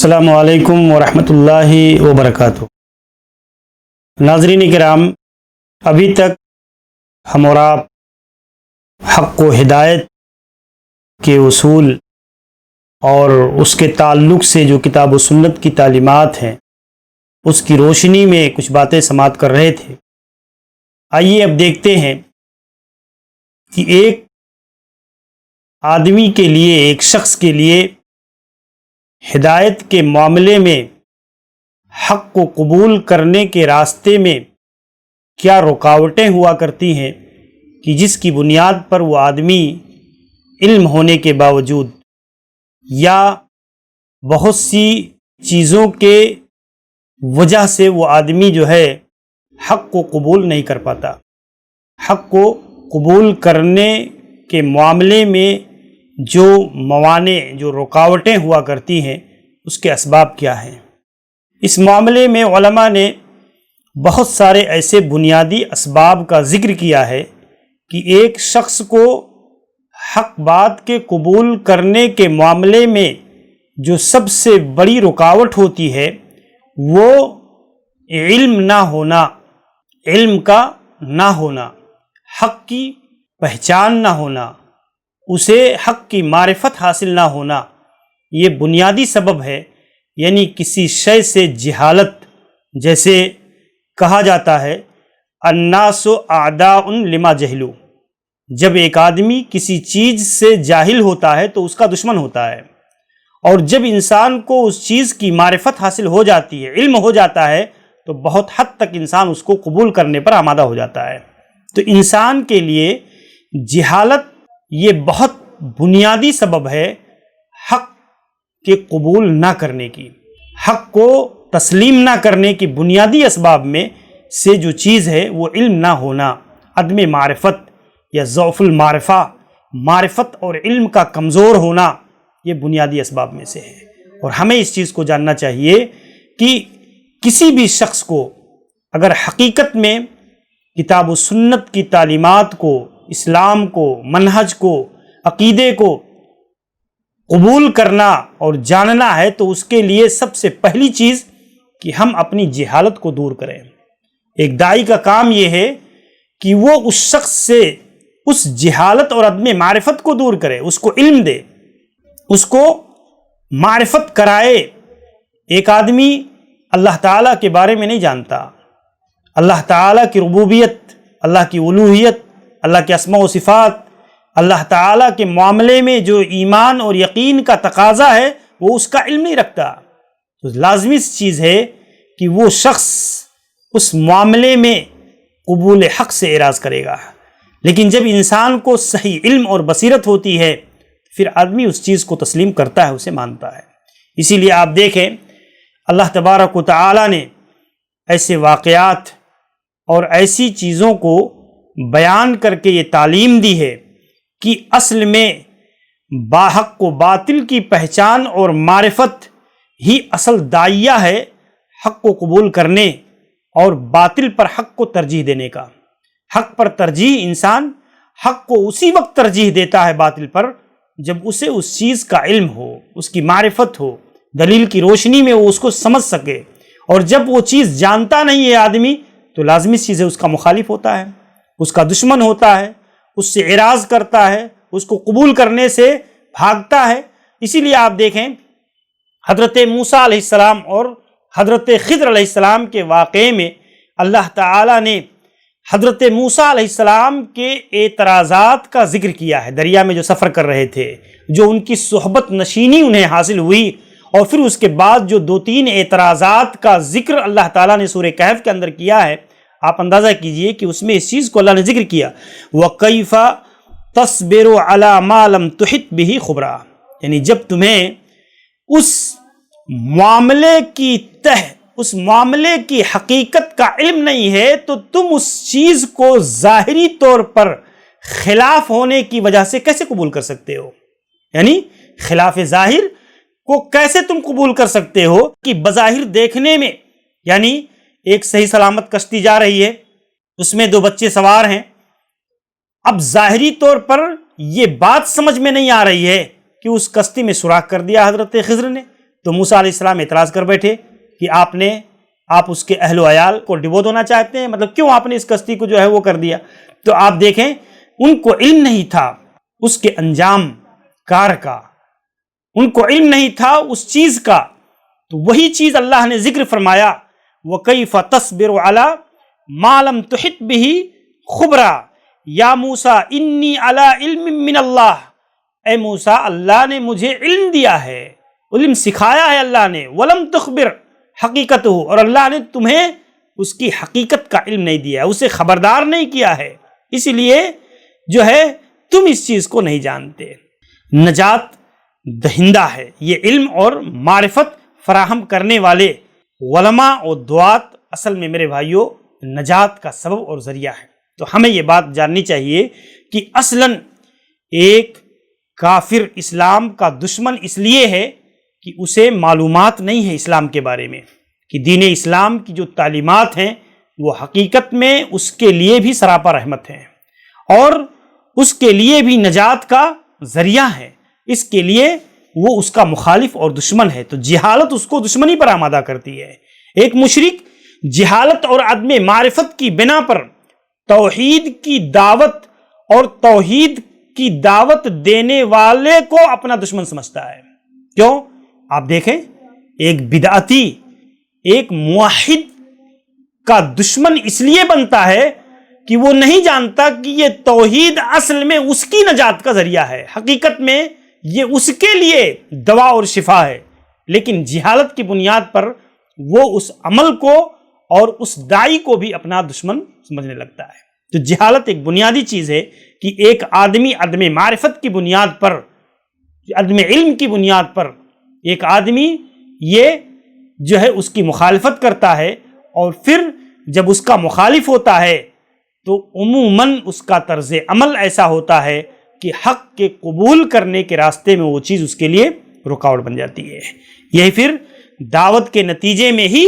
السلام علیکم ورحمۃ اللہ وبرکاتہ۔ ناظرین کرام، ابھی تک ہم اور آپ حق و ہدایت کے اصول اور اس کے تعلق سے جو کتاب و سنت کی تعلیمات ہیں اس کی روشنی میں کچھ باتیں سماعت کر رہے تھے۔ آئیے اب دیکھتے ہیں کہ ایک آدمی کے لیے، ایک شخص کے لیے ہدایت کے معاملے میں حق کو قبول کرنے کے راستے میں کیا رکاوٹیں ہوا کرتی ہیں کہ جس کی بنیاد پر وہ آدمی علم ہونے کے باوجود یا بہت سی چیزوں کے وجہ سے وہ آدمی جو ہے حق کو قبول نہیں کر پاتا۔ حق کو قبول کرنے کے معاملے میں جو موانع، جو رکاوٹیں ہوا کرتی ہیں، اس کے اسباب کیا ہیں؟ اس معاملے میں علماء نے بہت سارے ایسے بنیادی اسباب کا ذکر کیا ہے کہ ایک شخص کو حق بات کے قبول کرنے کے معاملے میں جو سب سے بڑی رکاوٹ ہوتی ہے وہ علم نہ ہونا، علم کا نہ ہونا، حق کی پہچان نہ ہونا، اسے حق کی معرفت حاصل نہ ہونا، یہ بنیادی سبب ہے۔ یعنی کسی شے سے جہالت، جیسے کہا جاتا ہے الناس اعداء لما جہلوا، جب ایک آدمی کسی چیز سے جاہل ہوتا ہے تو اس کا دشمن ہوتا ہے، اور جب انسان کو اس چیز کی معرفت حاصل ہو جاتی ہے، علم ہو جاتا ہے، تو بہت حد تک انسان اس کو قبول کرنے پر آمادہ ہو جاتا ہے۔ تو انسان کے لیے جہالت یہ بہت بنیادی سبب ہے حق کے قبول نہ کرنے کی۔ حق کو تسلیم نہ کرنے کی بنیادی اسباب میں سے جو چیز ہے وہ علم نہ ہونا، عدم معرفت یا ضعف المعرفہ، معرفت اور علم کا کمزور ہونا، یہ بنیادی اسباب میں سے ہے۔ اور ہمیں اس چیز کو جاننا چاہیے کہ کسی بھی شخص کو اگر حقیقت میں کتاب و سنت کی تعلیمات کو، اسلام کو، منہج کو، عقیدے کو قبول کرنا اور جاننا ہے تو اس کے لیے سب سے پہلی چیز کہ ہم اپنی جہالت کو دور کریں۔ ایک داعی کا کام یہ ہے کہ وہ اس شخص سے اس جہالت اور عدم معرفت کو دور کرے، اس کو علم دے، اس کو معرفت کرائے۔ ایک آدمی اللہ تعالیٰ کے بارے میں نہیں جانتا، اللہ تعالیٰ کی ربوبیت، اللہ کی الوہیت، اللہ کے اسماء و صفات، اللہ تعالیٰ کے معاملے میں جو ایمان اور یقین کا تقاضا ہے وہ اس کا علم نہیں رکھتا، تو لازمی چیز ہے کہ وہ شخص اس معاملے میں قبول حق سے اعراض کرے گا۔ لیکن جب انسان کو صحیح علم اور بصیرت ہوتی ہے پھر آدمی اس چیز کو تسلیم کرتا ہے، اسے مانتا ہے۔ اسی لیے آپ دیکھیں اللہ تبارک و تعالیٰ نے ایسے واقعات اور ایسی چیزوں کو بیان کر کے یہ تعلیم دی ہے کہ اصل میں باحق و باطل کی پہچان اور معرفت ہی اصل داعیہ ہے حق کو قبول کرنے اور باطل پر حق کو ترجیح دینے کا۔ حق پر ترجیح، انسان حق کو اسی وقت ترجیح دیتا ہے باطل پر جب اسے اس چیز کا علم ہو، اس کی معرفت ہو، دلیل کی روشنی میں وہ اس کو سمجھ سکے، اور جب وہ چیز جانتا نہیں ہے آدمی تو لازمی چیز ہے اس کا مخالف ہوتا ہے، اس کا دشمن ہوتا ہے، اس سے اعراض کرتا ہے، اس کو قبول کرنے سے بھاگتا ہے۔ اسی لیے آپ دیکھیں حضرت موسیٰ علیہ السلام اور حضرت خضر علیہ السلام کے واقعے میں اللہ تعالیٰ نے حضرت موسیٰ علیہ السلام کے اعتراضات کا ذکر کیا ہے، دریا میں جو سفر کر رہے تھے، جو ان کی صحبت نشینی انہیں حاصل ہوئی، اور پھر اس کے بعد جو 2-3 اعتراضات کا ذکر اللہ تعالیٰ نے سورہ کہف کے اندر کیا ہے، آپ اندازہ کیجئے کہ اس میں اس چیز کو اللہ نے ذکر کیا وَكَيْفَ تَصْبِرُ عَلَى مَا لَمْ تُحِطْ بِهِ خُبْرًا، یعنی جب تمہیں اس معاملے کی اس معاملے کی حقیقت کا علم نہیں ہے تو تم اس چیز کو ظاہری طور پر خلاف ہونے کی وجہ سے کیسے قبول کر سکتے ہو؟ یعنی خلاف ظاہر کو کیسے تم قبول کر سکتے ہو کہ بظاہر دیکھنے میں، یعنی ایک صحیح سلامت کشتی جا رہی ہے، اس میں 2 بچے سوار ہیں، اب ظاہری طور پر یہ بات سمجھ میں نہیں آ رہی ہے کہ اس کشتی میں سوراخ کر دیا حضرت خضر نے، تو موسیٰ علیہ السلام اعتراض کر بیٹھے کہ آپ اس کے اہل و عیال کو ڈبو دینا چاہتے ہیں، مطلب کیوں آپ نے اس کشتی کو جو ہے وہ کر دیا؟ تو آپ دیکھیں ان کو علم نہیں تھا اس کے انجام کار کا، ان کو علم نہیں تھا اس چیز کا، تو وہی چیز اللہ نے ذکر فرمایا وَكَيْفَ تَصْبِرُ عَلَى مَا لَمْ تُحِطْ بِهِ خُبْرًا یا موسیٰ انی علی علم من اللہ، اے موسیٰ اللہ نے مجھے علم دیا ہے، علم سکھایا ہے اللہ نے، وَلَمْ تُخْبِرْ حقیقتہ، اور اللہ نے تمہیں اس کی حقیقت کا علم نہیں دیا، اسے خبردار نہیں کیا ہے، اسی لیے جو ہے تم اس چیز کو نہیں جانتے۔ نجات دہندہ ہے یہ علم اور معرفت فراہم کرنے والے علماء اور دعات، اصل میں میرے بھائیوں نجات کا سبب اور ذریعہ ہے۔ تو ہمیں یہ بات جاننی چاہیے کہ اصلاً ایک کافر اسلام کا دشمن اس لیے ہے کہ اسے معلومات نہیں ہے اسلام کے بارے میں، کہ دین اسلام کی جو تعلیمات ہیں وہ حقیقت میں اس کے لیے بھی سراپا رحمت ہیں اور اس کے لیے بھی نجات کا ذریعہ ہے، اس کے لیے وہ اس کا مخالف اور دشمن ہے، تو جہالت اس کو دشمنی پر آمادہ کرتی ہے۔ ایک مشرک جہالت اور عدم معرفت کی بنا پر توحید کی دعوت اور توحید کی دعوت دینے والے کو اپنا دشمن سمجھتا ہے۔ کیوں؟ آپ دیکھیں ایک بدعتی ایک موحد کا دشمن اس لیے بنتا ہے کہ وہ نہیں جانتا کہ یہ توحید اصل میں اس کی نجات کا ذریعہ ہے، حقیقت میں یہ اس کے لیے دوا اور شفا ہے، لیکن جہالت کی بنیاد پر وہ اس عمل کو اور اس داعی کو بھی اپنا دشمن سمجھنے لگتا ہے۔ تو جہالت ایک بنیادی چیز ہے کہ ایک آدمی عدم معرفت کی بنیاد پر، عدم علم کی بنیاد پر ایک آدمی یہ جو ہے اس کی مخالفت کرتا ہے، اور پھر جب اس کا مخالف ہوتا ہے تو عموماً اس کا طرز عمل ایسا ہوتا ہے کہ حق کے قبول کرنے کے راستے میں وہ چیز اس کے لیے رکاوٹ بن جاتی ہے۔ یہی پھر دعوت کے نتیجے میں ہی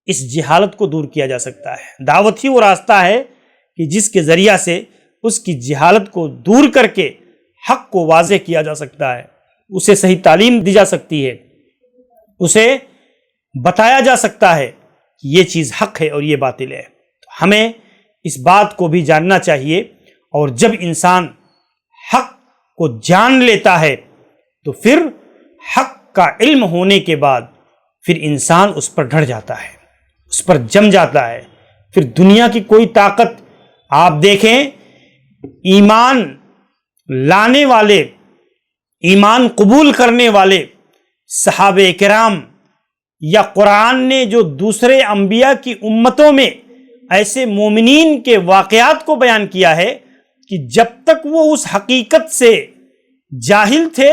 اس جہالت کو دور کیا جا سکتا ہے۔ دعوت ہی وہ راستہ ہے کہ جس کے ذریعہ سے اس کی جہالت کو دور کر کے حق کو واضح کیا جا سکتا ہے، اسے صحیح تعلیم دی جا سکتی ہے، اسے بتایا جا سکتا ہے کہ یہ چیز حق ہے اور یہ باطل ہے۔ ہمیں اس بات کو بھی جاننا چاہیے، اور جب انسان حق کو جان لیتا ہے تو پھر حق کا علم ہونے کے بعد پھر انسان اس پر ڈٹ جاتا ہے، اس پر جم جاتا ہے، پھر دنیا کی کوئی طاقت، آپ دیکھیں ایمان لانے والے، ایمان قبول کرنے والے صحابہ کرام یا قرآن نے جو دوسرے انبیاء کی امتوں میں ایسے مومنین کے واقعات کو بیان کیا ہے کہ جب تک وہ اس حقیقت سے جاہل تھے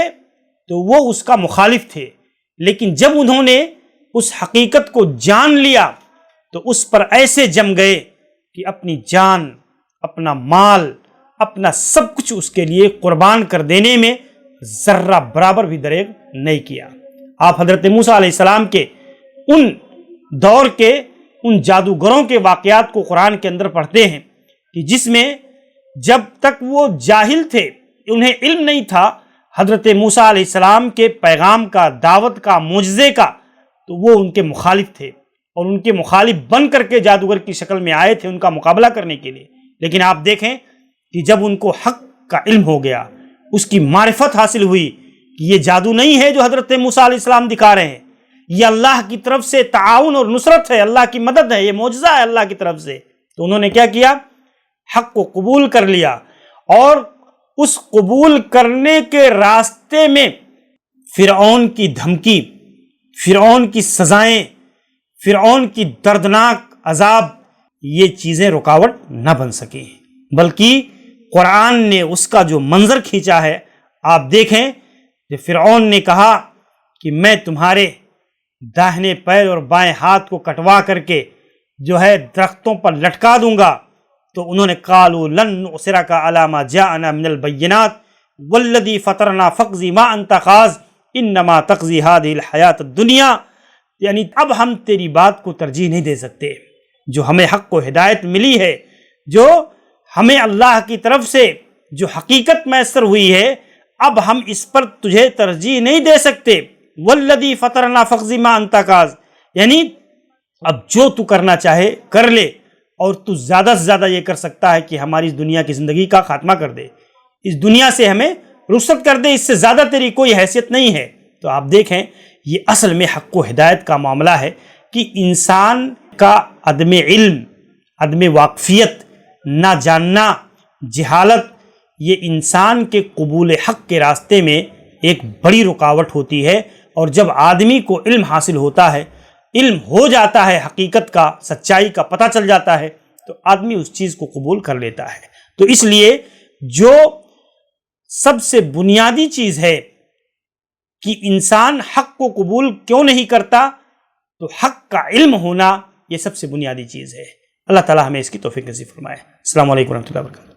تو وہ اس کا مخالف تھے، لیکن جب انہوں نے اس حقیقت کو جان لیا تو اس پر ایسے جم گئے کہ اپنی جان، اپنا مال، اپنا سب کچھ اس کے لیے قربان کر دینے میں ذرہ برابر بھی دریغ نہیں کیا۔ آپ حضرت موسیٰ علیہ السلام کے ان دور کے ان جادوگروں کے واقعات کو قرآن کے اندر پڑھتے ہیں کہ جس میں جب تک وہ جاہل تھے، انہیں علم نہیں تھا حضرت موسیٰ علیہ السلام کے پیغام کا، دعوت کا، معجزے کا، تو وہ ان کے مخالف تھے اور ان کے مخالف بن کر کے جادوگر کی شکل میں آئے تھے ان کا مقابلہ کرنے کے لیے۔ لیکن آپ دیکھیں کہ جب ان کو حق کا علم ہو گیا، اس کی معرفت حاصل ہوئی کہ یہ جادو نہیں ہے جو حضرت موسیٰ علیہ السلام دکھا رہے ہیں، یہ اللہ کی طرف سے تعاون اور نصرت ہے، اللہ کی مدد ہے، یہ معجزہ ہے اللہ کی طرف سے، تو انہوں نے کیا کیا؟ حق کو قبول کر لیا، اور اس قبول کرنے کے راستے میں فرعون کی دھمکی، فرعون کی سزائیں، فرعون کی دردناک عذاب، یہ چیزیں رکاوٹ نہ بن سکی، بلکہ قرآن نے اس کا جو منظر کھینچا ہے، آپ دیکھیں کہ فرعون نے کہا کہ میں تمہارے داہنے پیر اور بائیں ہاتھ کو کٹوا کر کے جو ہے درختوں پر لٹکا دوں گا، تو انہوں نے قالوا لن نؤثرک علی ما جاءنا من البینات والذی فطرنا فاقض ما انت قاض انما تقضی هذه الحیات الدنیا، یعنی اب ہم تیری بات کو ترجیح نہیں دے سکتے، جو ہمیں حق و ہدایت ملی ہے، جو ہمیں اللہ کی طرف سے جو حقیقت میسر ہوئی ہے، اب ہم اس پر تجھے ترجیح نہیں دے سکتے، والذی فطرنا فاقض ما انت قاض، یعنی اب جو تو کرنا چاہے کر لے، اور تو زیادہ سے زیادہ یہ کر سکتا ہے کہ ہماری اس دنیا کی زندگی کا خاتمہ کر دے، اس دنیا سے ہمیں رخصت کر دے، اس سے زیادہ تیری کوئی حیثیت نہیں ہے۔ تو آپ دیکھیں یہ اصل میں حق و ہدایت کا معاملہ ہے کہ انسان کا عدم علم، عدم واقفیت، نہ جاننا، جہالت، یہ انسان کے قبول حق کے راستے میں ایک بڑی رکاوٹ ہوتی ہے۔ اور جب آدمی کو علم حاصل ہوتا ہے، علم ہو جاتا ہے، حقیقت کا، سچائی کا پتہ چل جاتا ہے، تو آدمی اس چیز کو قبول کر لیتا ہے۔ تو اس لیے جو سب سے بنیادی چیز ہے کہ انسان حق کو قبول کیوں نہیں کرتا، تو حق کا علم ہونا یہ سب سے بنیادی چیز ہے۔ اللہ تعالی ہمیں اس کی توفیق نصیب فرمائے۔ السلام علیکم ورحمۃ اللہ وبرکاتہ۔